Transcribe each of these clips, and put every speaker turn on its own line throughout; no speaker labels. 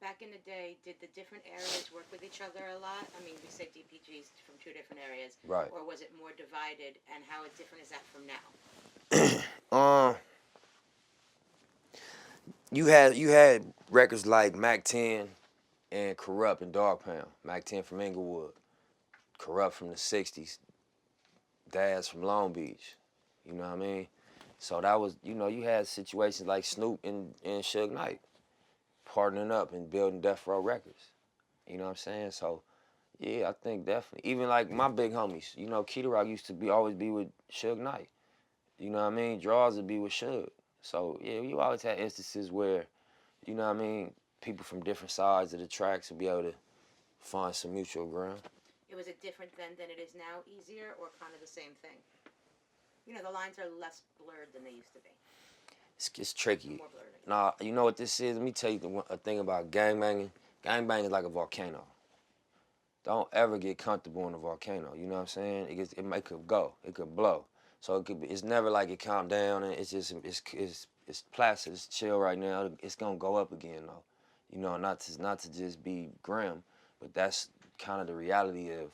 Back in the day, did the different areas work with each other a lot? I mean, we say DPGs from two different areas,
Right.
or was it more divided? And how different is that from now?
Um, you had records like Mac 10 and Corrupt and Dog Pound. Mac 10 from Inglewood, Corrupt from the '60s, Daz from Long Beach. You know what I mean? So that was, you had situations like Snoop and Suge Knight partnering up and building Death Row Records. You know what I'm saying? So yeah, I think definitely. Even like my big homies, Key Rock used to be always be with Suge Knight. You know what I mean? Draws would be with Suge. So yeah, you always had instances where, you know what I mean, people from different sides of the tracks would be able to find some mutual ground.
It was it different then than it is now? Easier or kind of the same thing? You know, the lines are less blurred than they used to be.
It's tricky.
More blurred, I guess.
Nah, you know what this is? Let me tell you a thing about gangbanging. Gangbanging is like a volcano. Don't ever get comfortable in a volcano. You know what I'm saying? It could go. It could blow. So it's never like it calm down and it's placid. It's chill right now. It's gonna go up again though. Not to just be grim, but that's kind of the reality of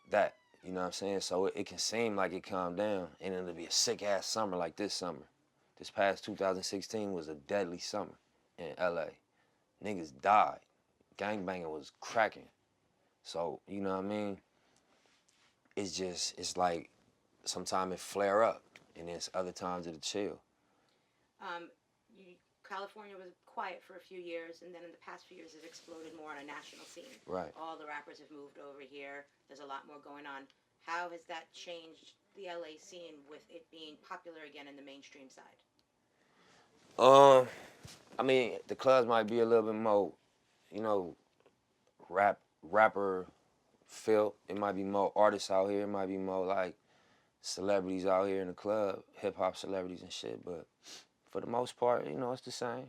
that. You know what I'm saying? So it can seem like it calmed down, and it'll be a sick ass summer like this summer. This past 2016 was a deadly summer in LA. Niggas died. Gangbanging was cracking. So, you know what I mean? It's like sometimes it flare up, and then other times it'll chill.
Um, California was quiet for a few years, and then in the past few years, it exploded more on a national scene.
Right.
All the rappers have moved over here. There's a lot more going on. How has that changed the LA scene with it being popular again in the mainstream side?
Um, I mean, the clubs might be a little bit more, you know, rapper feel. It might be more artists out here. It might be more like celebrities out here in the club, hip hop celebrities and shit. But for the most part, it's the same.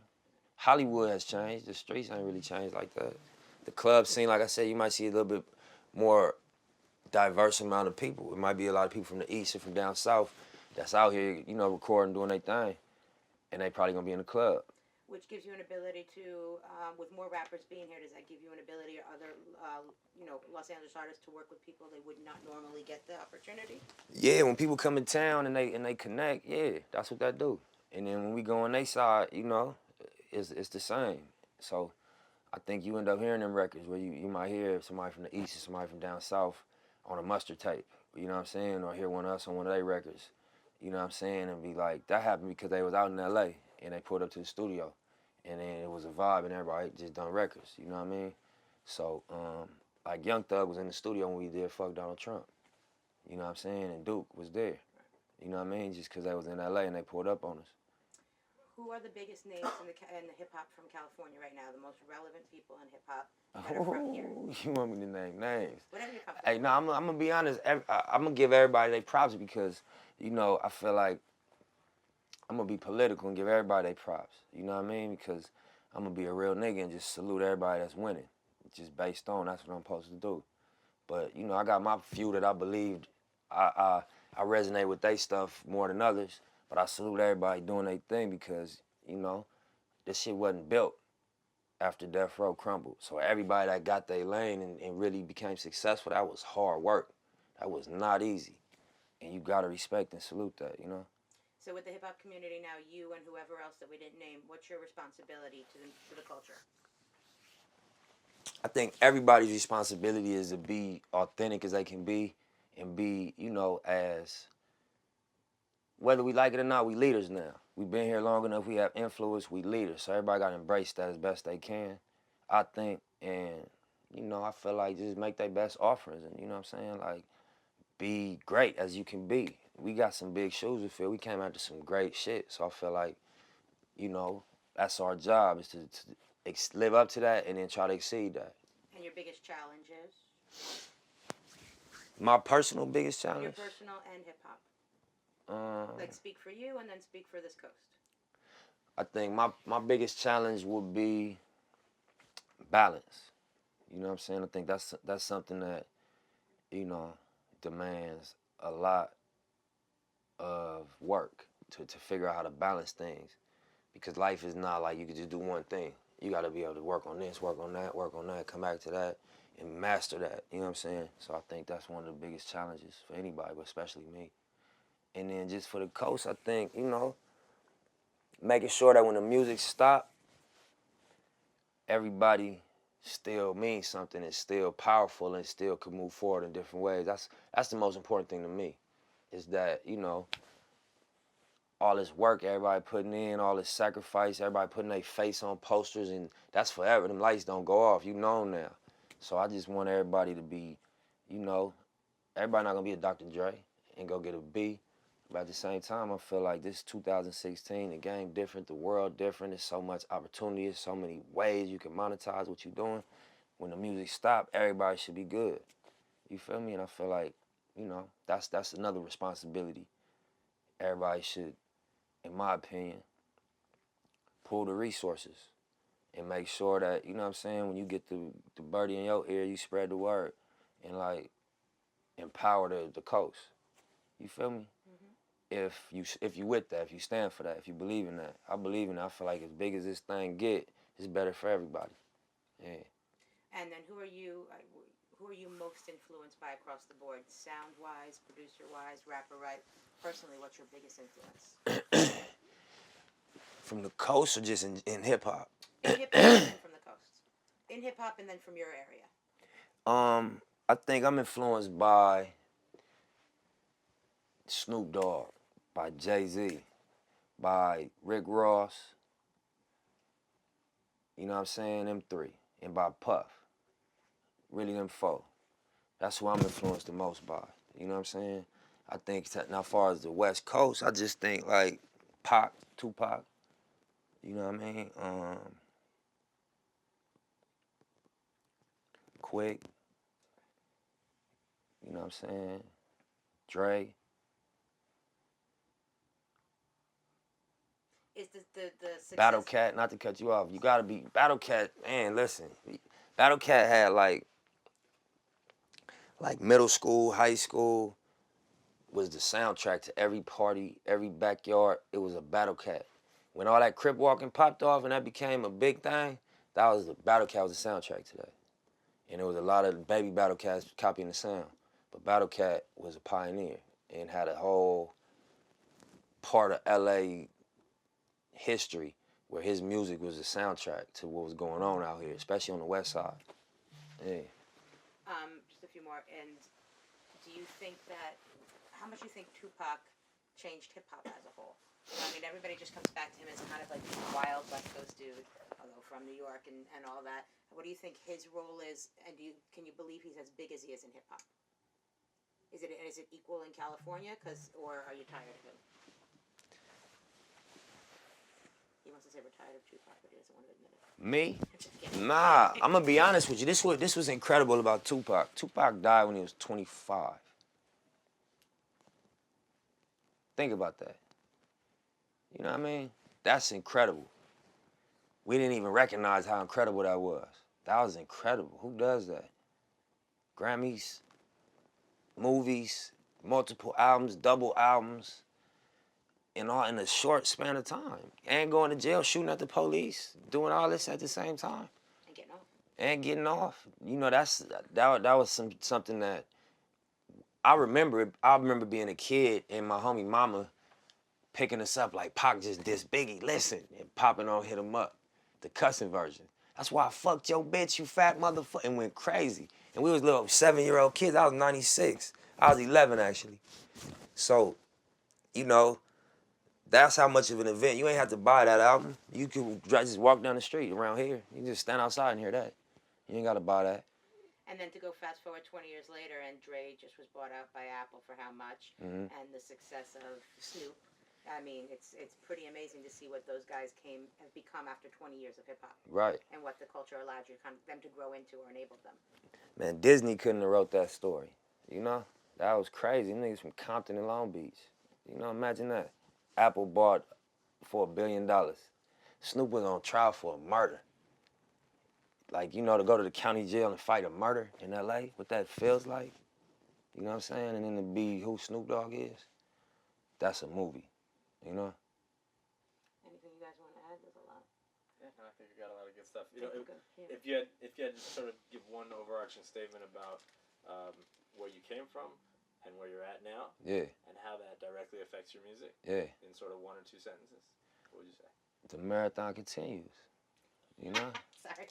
Hollywood has changed. The streets ain't really changed like that. The club scene, like I said, you might see a little bit more diverse amount of people. It might be a lot of people from the east and from down south that's out here, recording, doing their thing, and they probably gonna be in the club.
Which gives you an ability to, with more rappers being here, does that give you an ability or other, Los Angeles artists to work with people they would not normally get the opportunity?
Yeah, when people come in town and they connect, yeah, that's what they do. And then when we go on their side, it's the same. So I think you end up hearing them records where you might hear somebody from the east and somebody from down south on a mustard tape. You know what I'm saying? Or hear one of us on one of their records. You know what I'm saying? And be like, that happened because they was out in LA and they pulled up to the studio. And then it was a vibe and everybody just done records. You know what I mean? So, like Young Thug was in the studio when we did Fuck Donald Trump. You know what I'm saying? And Duke was there. You know what I mean? Just because they was in LA and they pulled up on us.
Who are the biggest names in the hip hop from California right now? The most relevant people in hip hop that are from here?
You want me to name names?
Whatever you're comfortable
Hey, no,
with.
I'm gonna be honest. I'm gonna give everybody their props because, I feel like I'm gonna be political and give everybody their props. You know what I mean? Because I'm gonna be a real nigga and just salute everybody that's winning, just based on that's what I'm supposed to do. But I got my few that I believed I resonate with their stuff more than others. But I salute everybody doing their thing because this shit wasn't built after Death Row crumbled. So everybody that got their lane and really became successful, that was hard work. That was not easy. And you gotta respect and salute that.
So with the hip hop community now, you and whoever else that we didn't name, what's your responsibility to the culture?
I think everybody's responsibility is to be authentic as they can be and be, as whether we like it or not, we leaders now. We've been here long enough, we have influence, we leaders. So everybody gotta embrace that as best they can, I think. And, I feel like just make their best offerings and you know what I'm saying? Like be great as you can be. We got some big shoes to fill. We came out to some great shit. So I feel like, that's our job is to live up to that and then try to exceed that.
And your biggest challenge is?
My personal biggest
Your
challenge?
personal and hip hop.
Um,
Like speak for you and then speak for this coast.
I think my biggest challenge would be balance. You know what I'm saying? I think that's something that, you know, demands a lot of work to figure out how to balance things. Because life is not like you could just do one thing. You got to be able to work on this, work on that, come back to that, and master that. You know what I'm saying? So I think that's one of the biggest challenges for anybody, but especially me. And then just for the coast, I think, you know, making sure that when the music stop, everybody still means something, it's still powerful, and still can move forward in different ways. That's the most important thing to me, is that, you know, all this work everybody putting in, all this sacrifice, everybody putting their face on posters, and that's forever. Them lights don't go off, you know now. So I just want everybody to be, you know, everybody not gonna be a Dr. Dre and go get a B. But at the same time, I feel like this 2016, the game different, the world different. There's so much opportunity, there's so many ways you can monetize what you're doing. When the music stop, everybody should be good. You feel me? And I feel like, you know, that's another responsibility. Everybody should, in my opinion, pull the resources and make sure that, you know what I'm saying, when you get the birdie in your ear, you spread the word and, like, empower the coast. You feel me? If you with that, if you stand for that, if you believe in that. I believe in that. I feel like as big as this thing get, it's better for everybody. Yeah.
And then who are you most influenced by across the board? Sound-wise, producer-wise, rapper-wise? Personally, what's your biggest influence?
From the coast or just in hip-hop?
In hip-hop and then from the coast. In hip-hop and then from your area.
I think I'm influenced by Snoop Dogg, by Jay-Z, by Rick Ross, you know what I'm saying, them three, and by Puff. Really them four. That's who I'm influenced the most by, you know what I'm saying? I think now as far as the West Coast, I just think like Pac, Tupac, you know what I mean? Quick, you know what I'm saying? Dre.
Is the success...
Battle Cat, not to cut you off, you gotta be, Battle Cat, man, listen. Battle Cat had like middle school, high school, was the soundtrack to every party, every backyard. It was a Battle Cat. When all that crip walking popped off and that became a big thing, that was the Battle Cat was the soundtrack to that. And there was a lot of baby Battle Cats copying the sound. But Battle Cat was a pioneer and had a whole part of LA history where his music was a soundtrack to what was going on out here, especially on the west side. Yeah.
Just a few more. And do you think that, how much do you think Tupac changed hip-hop as a whole? I mean, everybody just comes back to him as kind of like this wild West Coast dude, although from New York and all that. What do you think his role is, and can you believe he's as big as he is in hip-hop? Is it equal in California, or are you tired of him? He wants to say we're tired of Tupac, but he doesn't want to admit it.
Me? Nah, I'm gonna be honest with you. This was incredible about Tupac. Tupac died when he was 25. Think about that. You know what I mean? That's incredible. We didn't even recognize how incredible that was. That was incredible. Who does that? Grammys, movies, multiple albums, double albums, and all in a short span of time. And going to jail, shooting at the police, doing all this at the same time.
And getting off.
And getting off. You know, that was something that I remember. I remember being a kid and my homie mama picking us up like, Pac just dissed Biggie, listen, and popping on Hit 'Em Up, the cussing version. That's why I fucked your bitch, you fat motherfucker, and went crazy. And we was little 7-year-old kids. I was 96. I was 11, actually. So, you know, that's how much of an event. You ain't have to buy that album. You could just walk down the street around here. You can just stand outside and hear that. You ain't got to buy that.
And then to go fast forward 20 years later, and Dre just was bought out by Apple for how much, and the success of Snoop. I mean, it's pretty amazing to see what those guys have become after 20 years of hip-hop.
Right.
And what the culture allowed them to grow into or enabled them.
Man, Disney couldn't have wrote that story. You know? That was crazy. Niggas from Compton and Long Beach. You know, imagine that. Apple bought for $1 billion. Snoop was on trial for a murder. Like, you know, to go to the county jail and fight a murder in LA, what that feels like. You know what I'm saying? And then to be who Snoop Dogg is, that's a movie. You know?
Anything you guys want to add? There's a lot.
Yeah, I think you got a lot of good stuff. You know,
Yeah.
if you had to sort of give one overarching statement about where you came from and where you're at now,
Yeah.
and how that directly affects your music,
Yeah.
in sort of one or two sentences, what would you say?
The marathon continues. You know?
Sorry.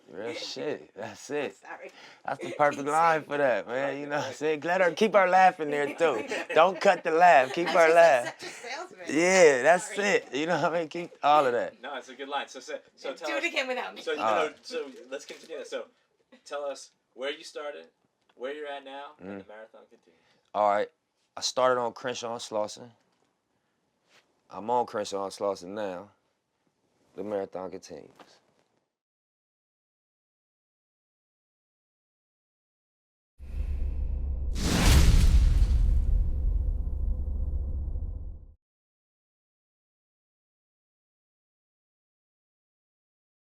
Real shit. That's it.
Sorry.
That's the perfect
Keep
line
saying
for
it.
that, man. You know what I'm saying? Let her keep her laugh in there too. Don't cut the laugh. Keep
I
her
was
laugh.
like such a salesman.
Yeah, that's
Sorry.
it. You know what I mean? Keep all of that.
No, it's a good line. So tell
Do
us.
it again without me.
So
Alright.
so let's continue that. So tell us where you started, where you're at now, and the marathon continues.
All right. I started on Crenshaw and Slauson. I'm on Crenshaw and Slauson now. The marathon continues.